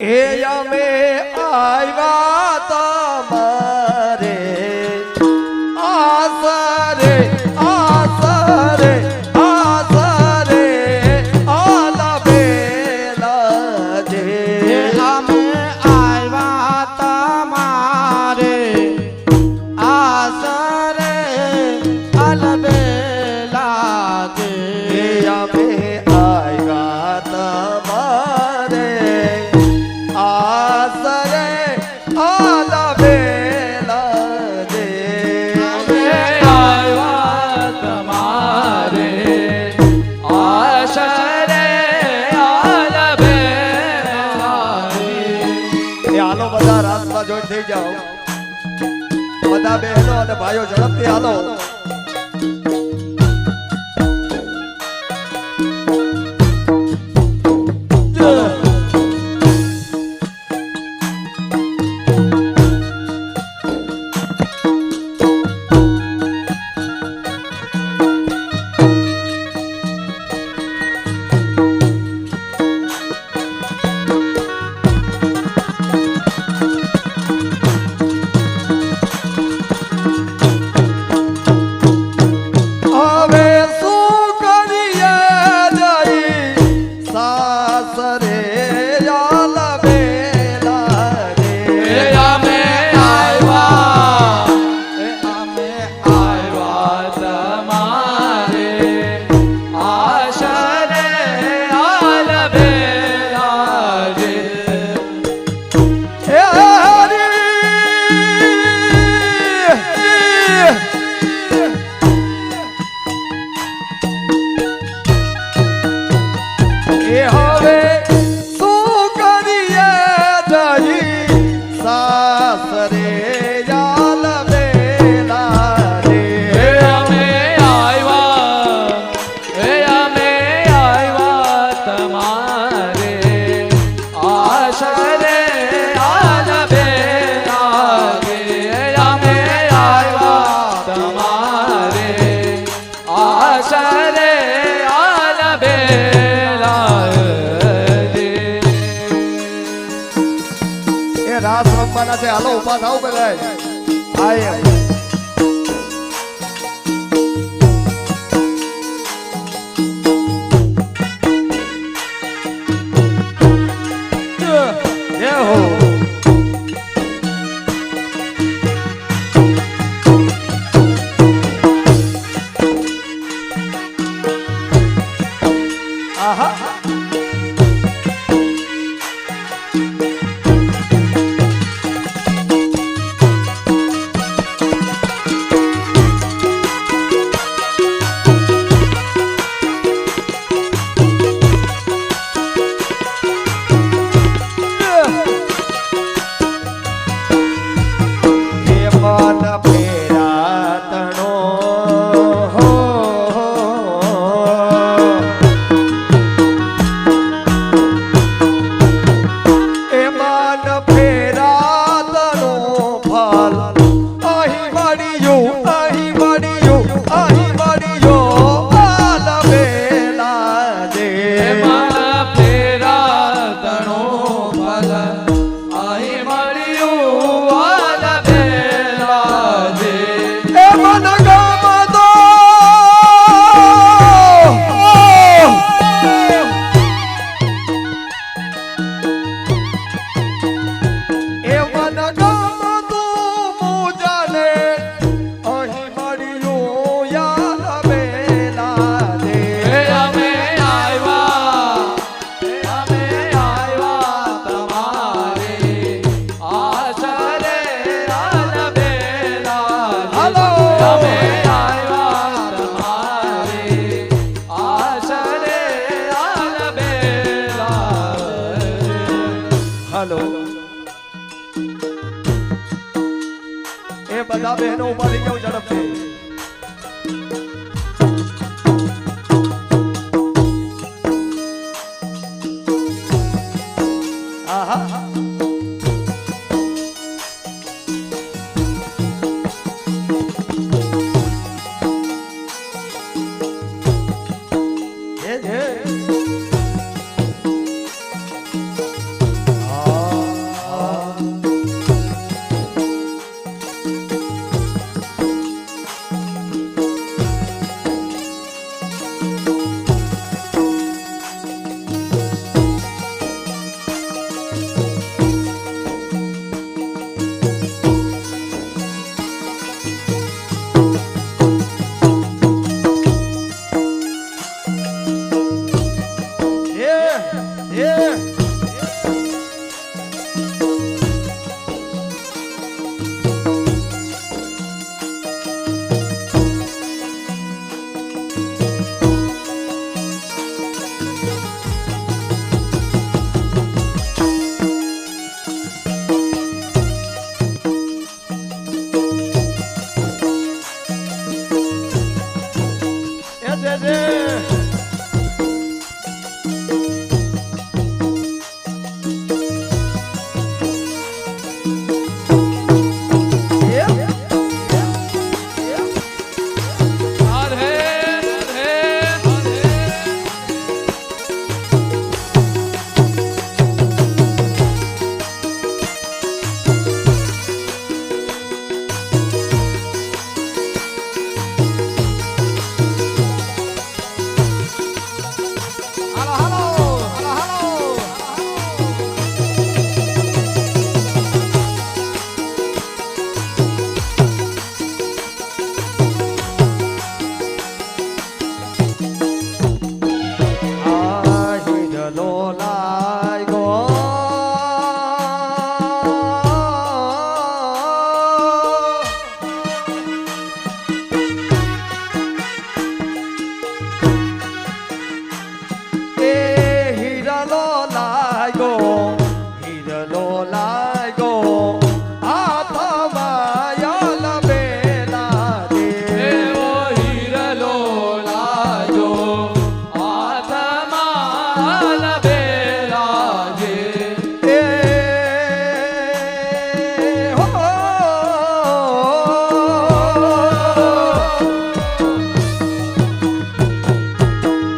એ અમે આવ્યા તમારે આસરે આસરે આસરે આલબેલા જે અમે આવ્યા તમારે આસરે અલબેલા જે અમે આવ્યા તમારે આસરે આલબેલા જે અમે આવ્યા તમારે આસરે અલબેલા જે હાલો બધા રાતમાં જોઈન થઈ જાઓ બધા બહેનો અને ભાઈઓ ઝડપથી હાલો હવે શું કરીએ જઈ સાસરે આલબેલા રે અમે આવ્યા તમારે આશરે આલબેલા જે હે હરી એ હવે શું કરીએ જઈ સાસરે આલબેલા રે અમે આવ્યા તમારે આશરે આલબેલા જે અમે આવ્યા તમારે આશરે આલબેલા જે એ રાસ રમવાના છે હાલો ઉભા થાવ બધા આય એ હો આહા એ મન ફેરા તણો હો એ મન ફેરા તણો ફલ અહીં મળ્યું અહીં મળ્યું અહીં મળ્યું આલબેલા જે મારા ફેરા તણો ફલ અહીં મળ્યું આલબેલા જે એ મન ગમતો એ મન ગમતો મુજાને અહીં મળ્યું આલબેલા રે અમે આવ્યા તમારે આશરે આલબેલા હાલો અમે આવ્યા તમારે આશરે આલબેલા હાલો એ બધા બહેનો ઉભા થઈ જાઓ ઝડપથી આહા એ જે લાગ્યો હાથમાં યાલ બેલા દે એવો હીરલો લાજો હાથમાં લબેલા જે એ હો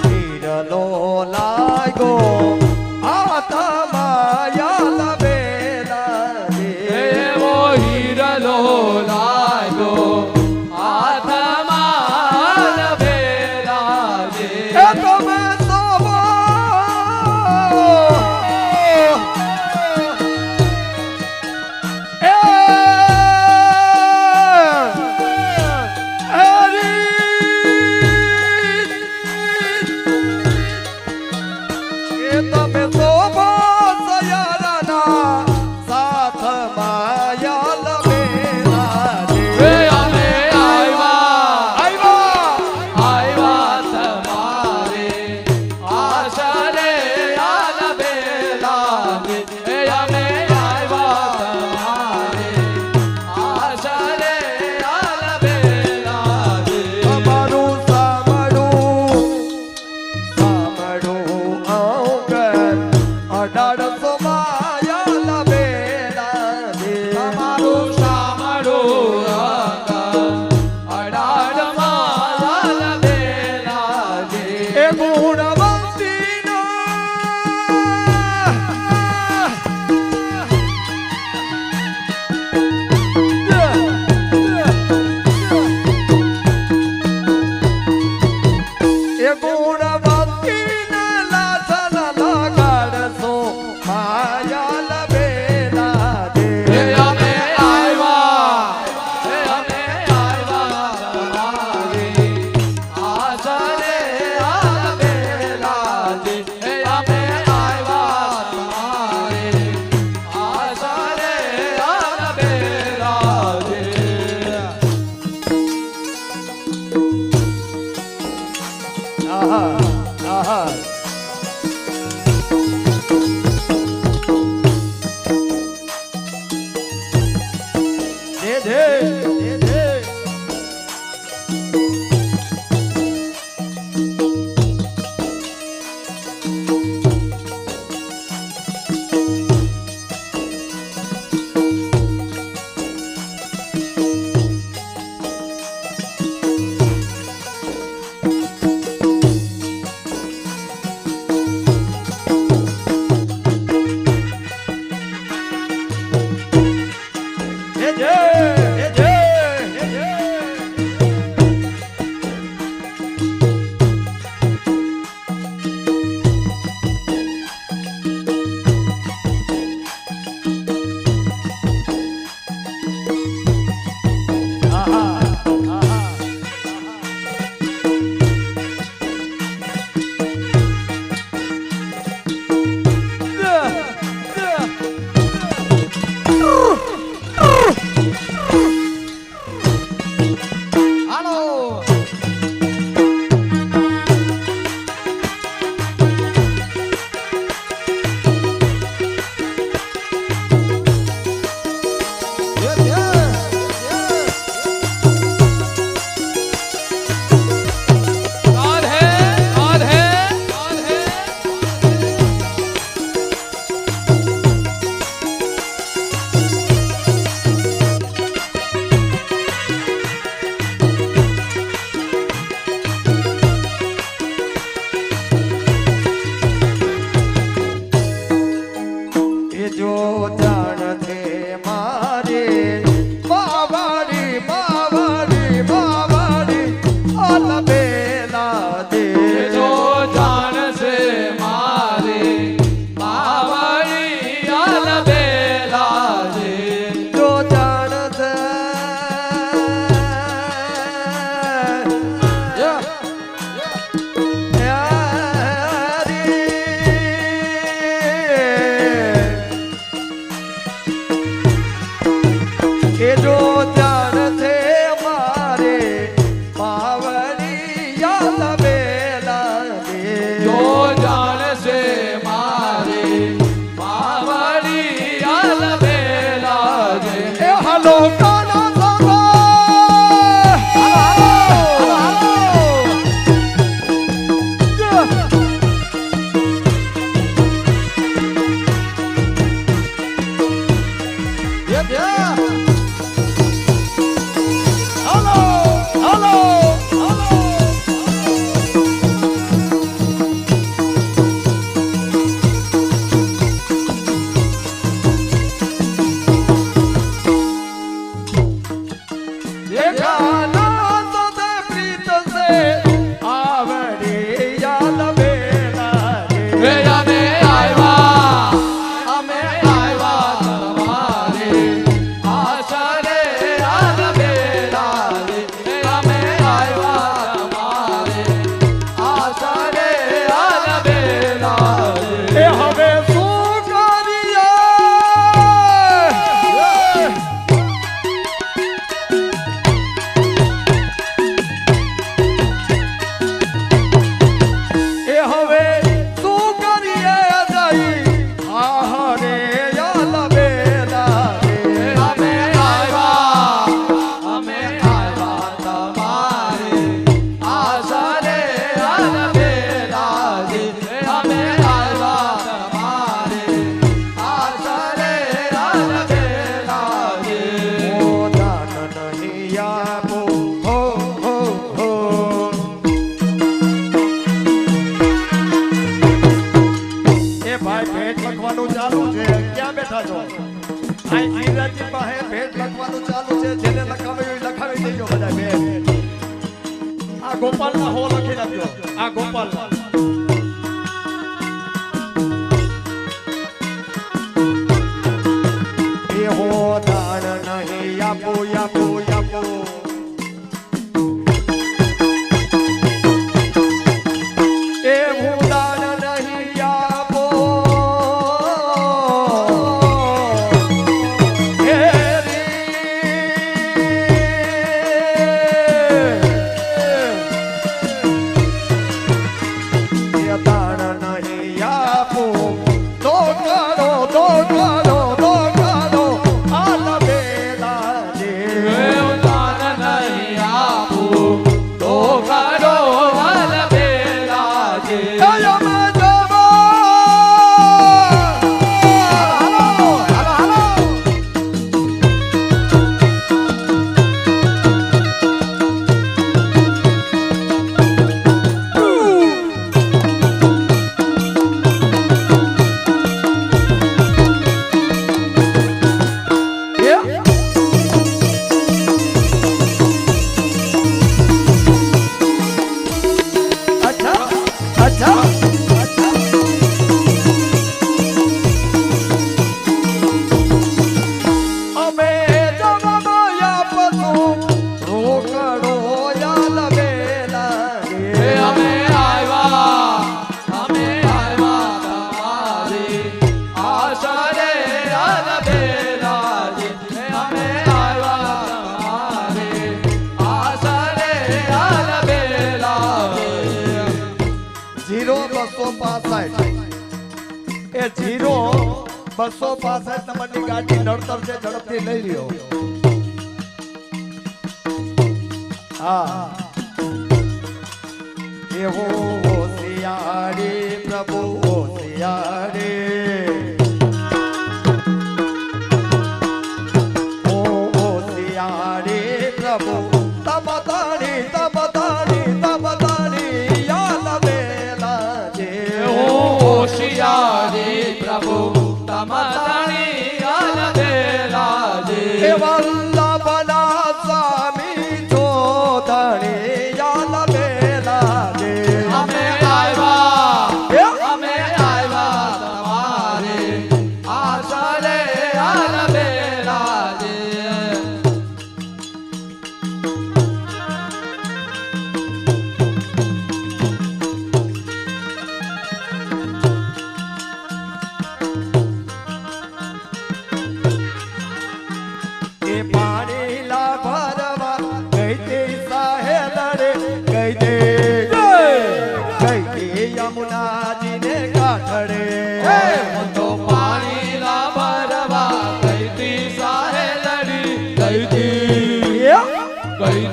હીરલો લાગ્યો હાથમાં યાલ બેલા દે એવો હીરલો લાજો હાથમાં લબેલા જે એ તમે સોવો એ તમે સોવો સયારાના સાથમાં યાલ બેલા દે એ અમે આવ્યા આવ્યા તમારે આશરે યાદ બેલા એ અમે આવ્યા તમારે આશરે યાદ બેલા તમારું સાંભળું આવું અઢારસો માયા બેલા દે તમારું સાંભળું અડાડમાં યાદ બેલા એ ગુણવંતીનો એ ગુણવંતીના લાથન લગાડશો માયા બેલા દે એ અમે આવ્યા તમારે આશરે યાદ બેલા એ અમે આવ્યા તમારે આશરે યાદ બેલા આહા આહા દે દે દે દે દે દે દે જાજો આ ઈરાજી પાસે ભેટ લખવાનું ચાલુ છે જેને લખાવ્યું એ લખાવી દેજો બધા ભેટ આ ગોપાલના હો લખી નાખજો આ ગોપાલના એ હો દાન નહીં આપો આપો આપો એ હું દાન નહીં આપો એ દાન નહીં આપો તો કરો તો કરો તો કરો આલ બેલા દે દાન નહીં આપું તો કરો હાલ બેલા જે હાલો એ 0-265 નંબરની ગાડી નડતર છે ઝડપથી લઈ લ્યો હા એવો હોશિયારી પ્રભુ હોશિયારી ઓ હોશિયારી પ્રભુ તબતાણી યાદ બેલા જે હોશિયારી પ્રભુ તમારી હાલ બેલા જે એ વલ્લભના સ્વામી જોધણી યાદ બેલા જે અમે આવ્યા તમારે આસરે હાલ બેલા જે એ પાણી લા ભરવા ગઈ તે સાહેલરે ગઈ તે યમુનાજીને કાંઠડે હું તો પાણી લા ભરવા ગઈ તી સાહેલડી ગઈ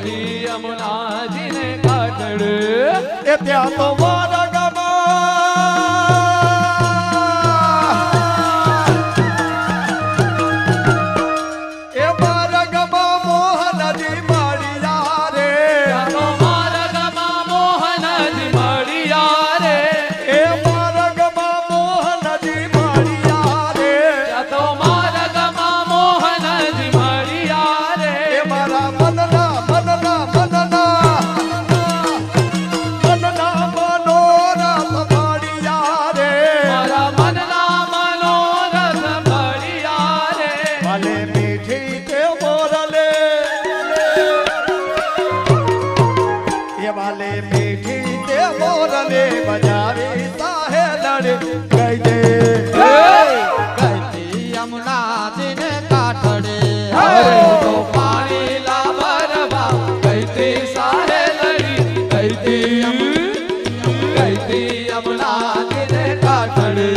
તી યમુનાજીને કાંઠડે એ ત્યાં તો મારા બજાવી સાહેલરે ગઈ દે યમુનાજીને કાંઠડે હું તો પાણી લા ભરવા ગઈ તી સાહેલડી ગઈ તી યમુનાજીને કાંઠડે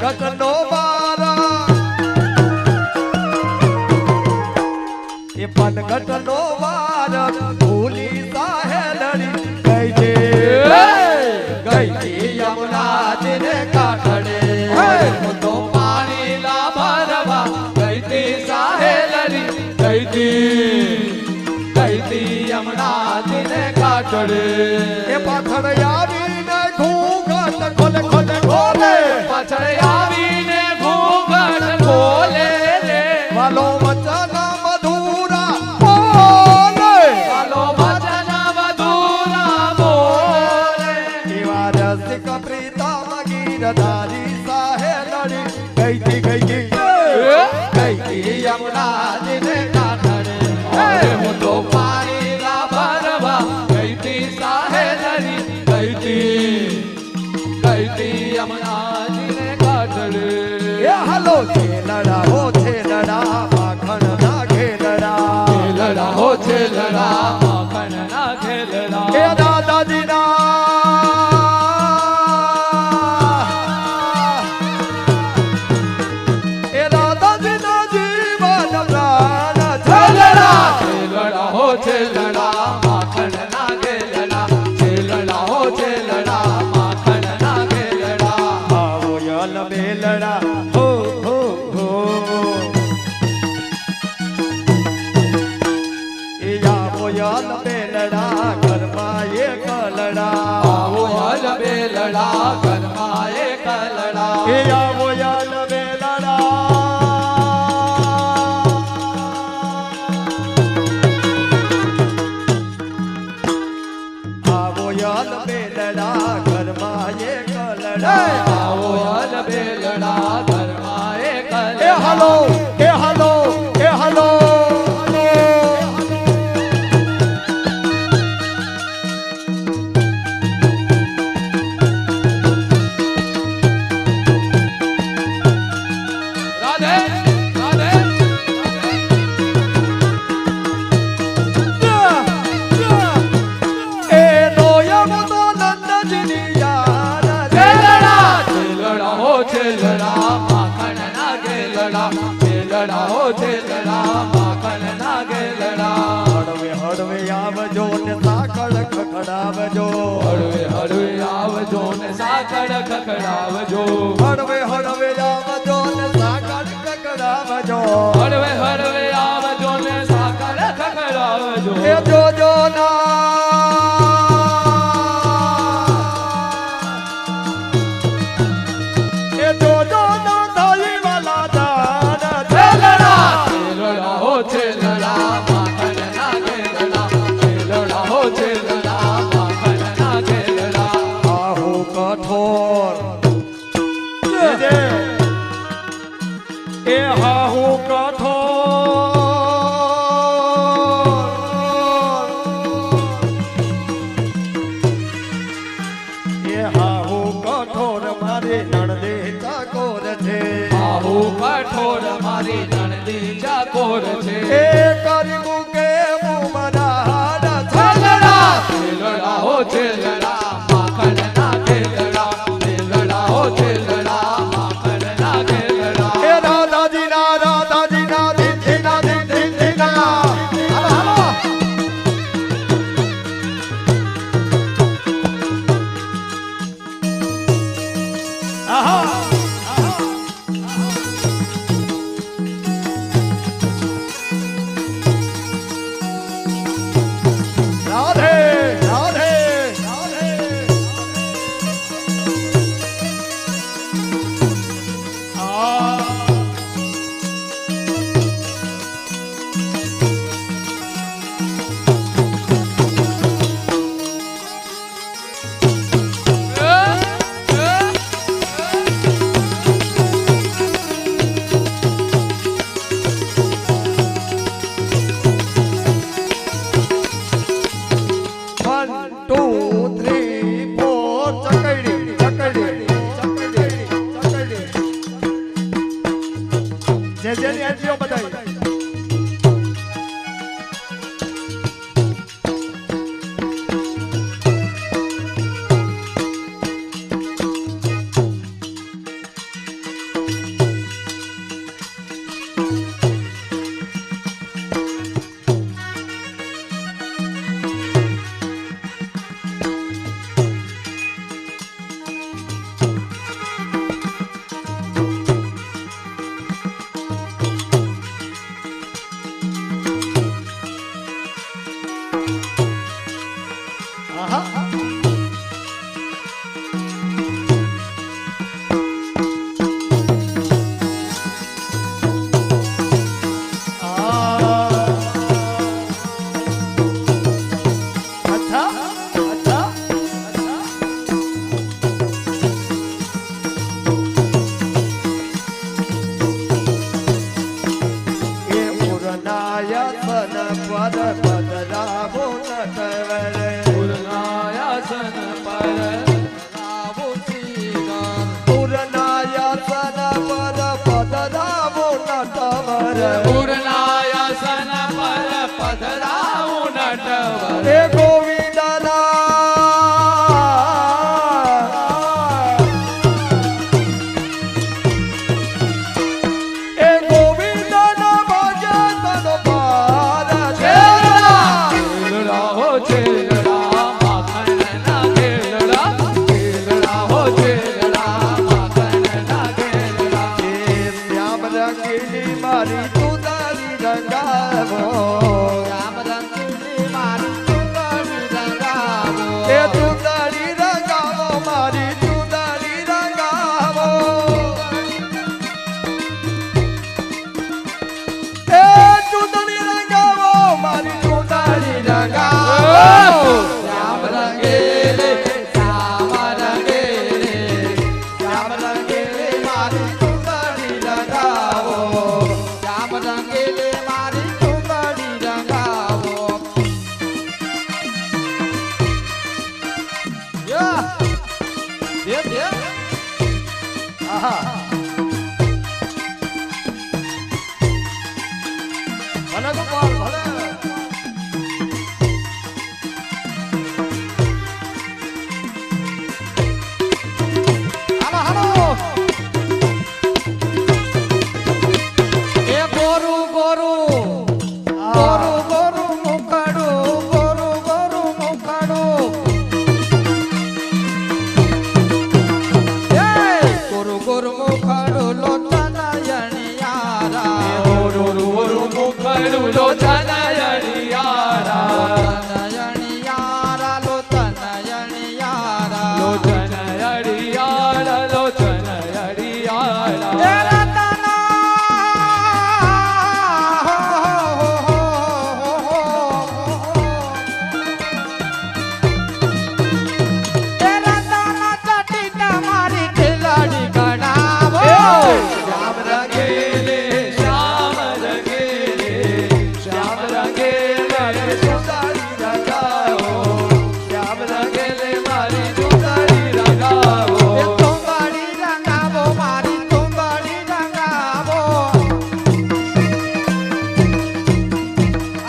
ઘટનો મારા એ પણ ઘટનો વાર ભૂલી સાહેલડી ગઈ છે ગઈ તી યમુનાજીને કાંઠે હું તો પાણી લા ભરવા ગઈ તી સાહેલડી ગઈ તી યમુનાજીને કાંઠે એ પાછળ આવીને ઘૂંઘટ ખોલે ખોલે ખોલે પાછળ આવીને ઘૂંઘટ ખોલે રે વાલો વચન મધુરા બોલે વાલો વચન મધુરા બોલે એવા રસિક પ્રીતમ ગીરધારી સાહેલડી ગઈ તી ગઈ તી યમુનાજીને કાંઠે હું તો પાણી લા ભરવા ગઈ તી સાહેલડી ગઈ તી યમુનાજીને કાંઠે એ હાલો છેલડા હો છેલડા માખણ ના ઘેલડા લડા હો છે લડા માખણ ના ખેલડા એ દાદાજી ના એ દાદાજી ના જીવન પ્રાણ છેલડા લડા હો છે લડા માખણ ના ખેલડા લડા હો છે લડા માખણ ના ખેલડા આવો યલ બેલડા હો હો હો એ આવો યલ બેલડા ઘરમાં એક લડા આવો હલ બેલડા ઘરમાં એક લડા એ આવો યલ બેલડા આવો યલ બેલડા ઘરમાં એક લડા આવો હલ બેલડા ઘરમાં એક એ હાલો એ હાલો એ હાલો રાધે રાધે એ નોયમ તો નંદજીની યાદ લડા હો છે લડા માખણ ના ખેલડા લડા હો છે લડા માખણ ના ખેલડા હળવે હળવે આવજો ને સાકળ ખખડાવજો હળવે હળવે આવજો ને સાકળ ખખડાવજો હળવે હળવે આવજો ને સાકળ ખખડાવજો હળવે હળવે આવજો ને સાકળ ખખડાવજો એ જોજો ના એ જોજો ના થાળી વાલા દાન છેલડા લડા હો છે લડા માખણ ના ખેલડા લડા હો છે લડા માખણ ના ખેલડા આહુ કઠોર એ હાહુ કઠોર એ હાહુ કઠોર મારે નણદે ચાકોર છે આહુ કઠોર મારી નણદી ચાકોર છે એ કરી મૂકે મુમરાડ લડા લડા હો છે લડા માખણ ના ખેલડા લડા હો છે લડા માખણ ના ખેલડા એ દાદાજી ના દીદી ના હાલો હાલો આહા રાધે રાધે રાધે આ જેની એન્ટ્રીઓ બતાવી પૂર્ણાયાસન પર પધરાવું નટવર એ ગોવિંદના એ ગોવિંદના ભજન પાર છે ખેલડા હો ખેલડા માખણના ખેલડા ખેલડા હો ખેલડા માખણના ખેલડા એ શ્યામ રંગીલી મારી તુદારી રંગાવો રામ રંગીલી મારી તુદારી રંગાવો એ તુદારી રંગાવો મારી તુદારી રંગાવો એ તુદારી રંગાવો મારી તુદારી રંગાવો શ્યામ રંગેલે શ્યામ રંગેલે શ્યામ રંગીલી મારી તુદારી રંગાવો શ્યામ રંગેલે મારી તુદારી રંગાવો યા દે આહા ભલે ગોપાલ ભલે હાલો હાલો એ ગોરુ ગોરુ ગોરુ ગોરુ મુખડું ગોરુ ગોરુ મુખડું એ ગોરુ ગોરુ મુખડું લોચનયણિયારા ગોરુ ગોરુ મુખડું લોચનયણિયારા લોચનયણિયારા લોચનયણિયારા લોચનયણિયારા લોચનયણિયારા એ રતના એ રતના ચટી તમારી ખિલાડી ગણાવો શ્યામ રંગીલી શ્યામ રંગેલે શ્યામ રંગીલી મારી તુદારી રંગાવો શ્યામ રંગીલી મારી તુદારી રંગાવો એ તુંબાડી રંગાવો મારી તુંબાડી રંગાવો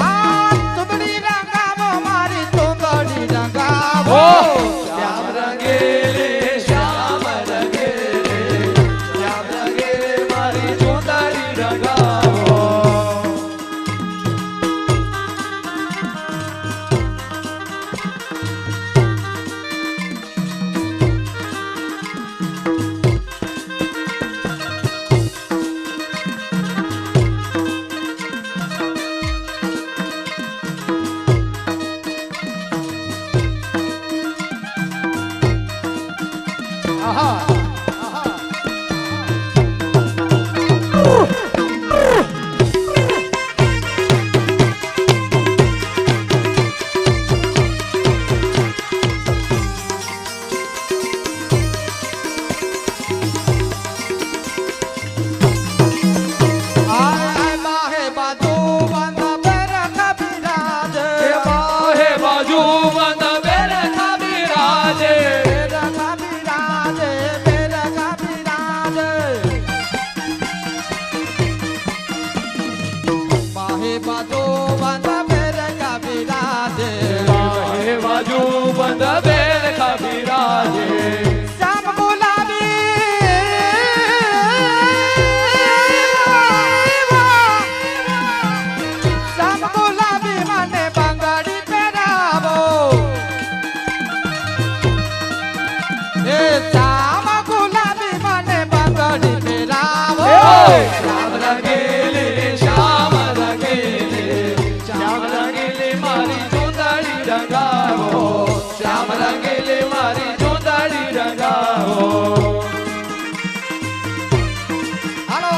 આ તુંબડી રંગાવો મારી તુંબડી રંગાવો શ્યામ રંગીલી શ્યામ રંગીલી શ્યામ રંગીલી મારી તુદારી રંગાવો આય માહે બાજુ બંધ બેર કબીરાજ એ માહે બાજુ બંધ બેર કબીરાજે બેર કબીરાજે બેર કબીરાજે માહે બાજુ બંધ બેર કબીરાજે માહે બાજુ બંધ બેર કબીરાજે શ્યામ ગુલાબી શ્યામ ગુલાબી મને બંગડી પહેરાવો એ શ્યામ ગુલાબી મને બંગડી પહેરાવો શ્યામ રંગીલી શ્યામ રંગીલી શ્યામ રંગીલી મારી તુદારી રંગાવો શ્યામ રંગીલી મારી તુદારી રંગાવો હાલો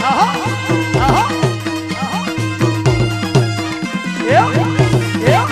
આહા આહા એમ એમ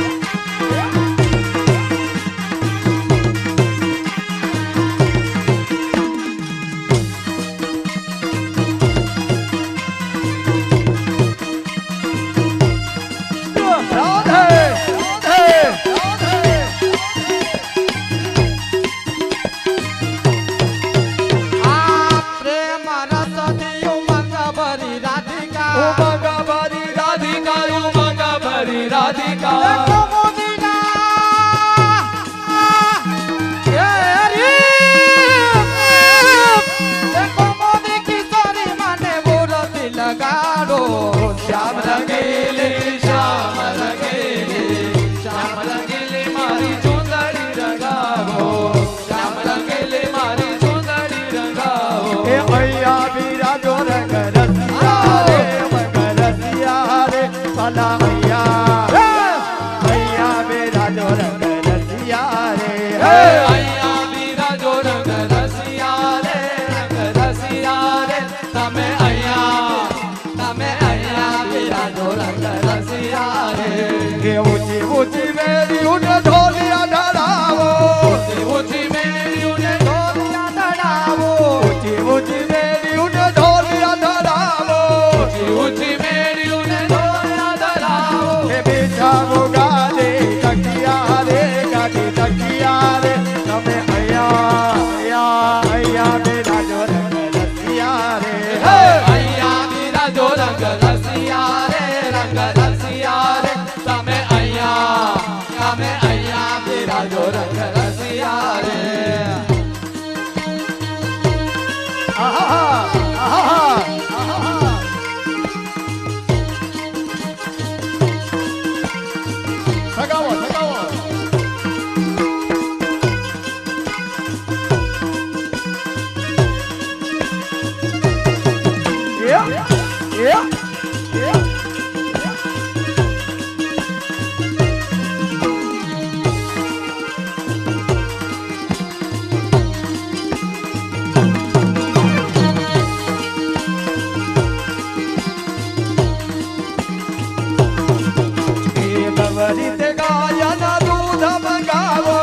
રીતે ગાયના દૂધ મંગાવો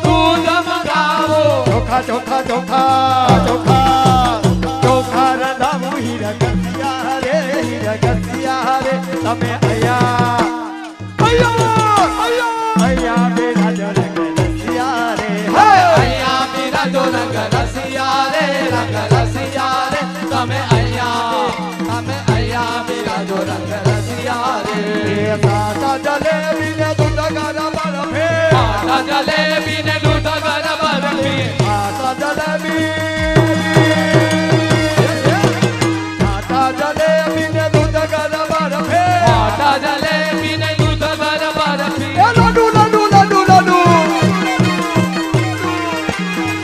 દૂધ મંગાવો ચોખા ચોખા ચોખા ચોખા ચોખા રંધાવું હીરગસિયા રે તમે અહીંયા બેરાજો રંગરસિયા રે અહીંયા બિરાજો રંગ રસિયા રે તમે અહીંયા બિરાજો રંગ રસિયા રે સાતા જલેબી ને દૂધ ગરમ બરફે માતા જલેબી ને દૂધ ગરમ બરફી સાતા જલેબી ને દૂધ ગરમ બરફે માતા જલેબી ને દૂધ ગરમ બરફી એ લાડુ લાડુ લાડુ લાડુ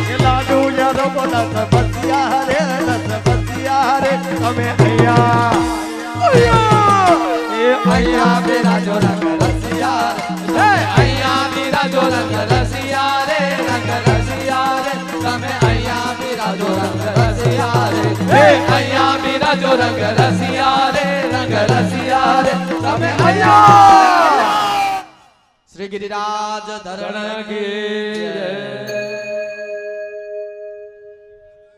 એ લાડુ યારો બોલા સબસિયા રે તમે અહીંયા બિરાજો રંગ રસિયા રે અહીંયા બિરાજો રંગ રસિયા રે તમે અહીંયા બિરાજો રંગ રસિયા રે અહીંયા બિરાજો રંગ રસિયા રે તમે અહીંયા શ્રી ગિરિરાજ ધરણ કી જય